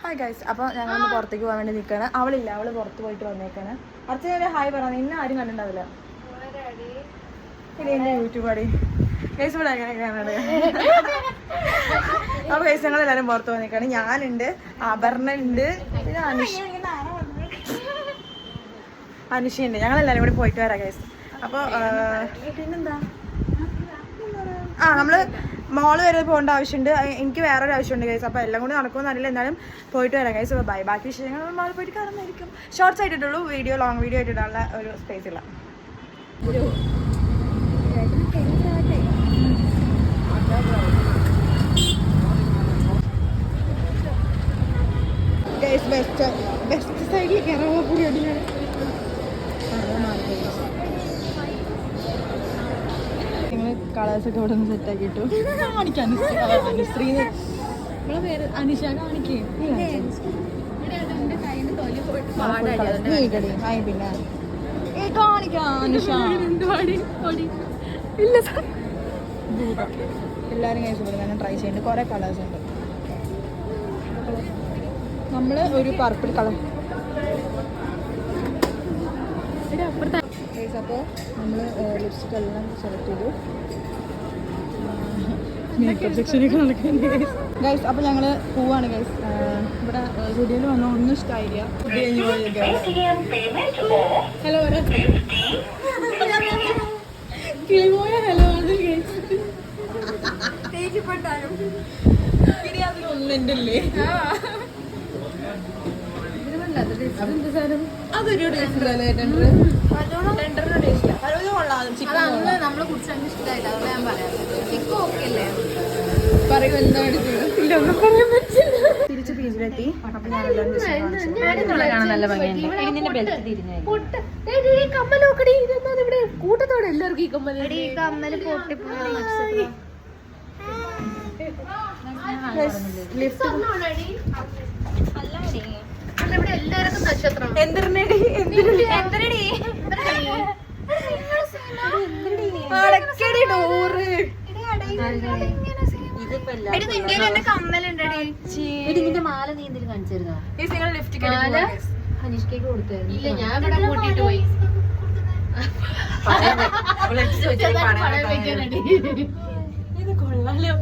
Hi guys. അപ്പോൾ ഞങ്ങളൊന്ന് പുറത്തേക്ക് പോകാൻ വേണ്ടി നിൽക്കുകയാണ്. അവളില്ല, അവൾ പുറത്ത് പോയിട്ട് വന്നേക്കാണ്. അടുത്ത ഹായ് പറയാം. ഇന്ന ആരും കണ്ടിട്ടുണ്ടാവില്ല. ഇനി എൻ്റെ യൂട്യൂബ് അടി ഗൈസ് ഇവിടെ എങ്ങനെയാണ്. അപ്പോൾ ഗൈസ് ഞങ്ങളെല്ലാവരും പുറത്ത് വന്നേക്കാണ്. ഞാനുണ്ട്, അപർണുണ്ട്, പിന്നെ അനുഷയുണ്ട്. ഞങ്ങളെല്ലാവരും കൂടി പോയിട്ട് വരാം ഗൈസ്. അപ്പോൾ പിന്നെന്താ നമ്മൾ മോള് വരെ പോകേണ്ട ആവശ്യമുണ്ട്. എനിക്ക് വേറൊരു ആവശ്യമുണ്ട് ഗൈസ്. അപ്പോൾ എല്ലാം കൂടി നടക്കുമെന്ന് അറിയില്ല. എന്നാലും പോയിട്ട് വരാം ഗൈസ്. അപ്പോൾ ബൈ. ബാക്കി വിഷയങ്ങൾ മോൾ പോയിട്ട് കാണുന്നതായിരിക്കും. ഷോർട്സ് ആയിട്ടിട്ടുള്ളൂ. വീഡിയോ ലോങ് വീഡിയോ ആയിട്ടിടാനുള്ള ഒരു സ്പേസ് ഇല്ല. ഗൈസ് ബെസ്റ്റ് സൈഡിൽ കയറാൻ കൂടി അടിയാണ്. കളേഴ്സൊക്കെ ഇവിടെ നിന്ന് സെറ്റാക്കിയിട്ടു. കാണിക്കാം അനുശ്രീ നമ്മളെ പേര് അനിഷ. കാണിക്കേ പിന്നെ കാണിക്കാം അനുഷ. ഇല്ല എല്ലാവരും കഴിച്ചു ഇവിടെ തന്നെ ട്രൈ ചെയ്യുന്നുണ്ട്. കുറേ കളേഴ്സ് ഉണ്ട്. നമ്മൾ ഒരു പർപ്പിൾ കളർ. അപ്പോൾ നമ്മൾ ലിപ്സ്റ്റിക് എല്ലാം സെലക്ട് ചെയ്തു. മേക്കപ്പ് സെക്ഷനൊക്കെ നടക്കുന്നുണ്ട് ഗൈസ്. അപ്പോൾ ഞങ്ങൾ പോവാണ് ഗൈസ്. ഇവിടെ സ്റ്റുഡിയോയിൽ വന്ന ഒന്നും ഇഷ്ടമായില്ല. ഹലോ കിളിമോയ ഹലോ ആണ് ഗൈസ്. ഇനി അതിലൊന്നും എൻ്റെ അല്ലേ. അതൊരു ടേസ്റ്റ് നമ്മളെ കുറിച്ച് ഇഷ്ടമായിട്ട് അതുകൊണ്ട് ഞാൻ പറയാം. ചിക്കു ഓക്കെ അല്ലേ പറയും. എന്താ ഇല്ല ഒന്നും പറയാൻ പറ്റില്ല. തിരിച്ച് പീജിലെത്തി. അപ്പൊ ഞാൻ കൂട്ടത്തോടെ എല്ലാവർക്കും ഈ കമ്മല് എല്ലാവർക്കും നക്ഷത്രം എന്തിനടി അടക്കടി ഡോറ്. ഇതിന്റെ മാല നീ എന്തെങ്കിലും കാണിച്ചിരുന്നോ? അനീഷ്കേക്ക് കൊടുത്തായിരുന്നു. ഇല്ല, ഞാൻ ഇവിടെ കൂട്ടിട്ട് പോയി. ഇത് കൊള്ളാലോ.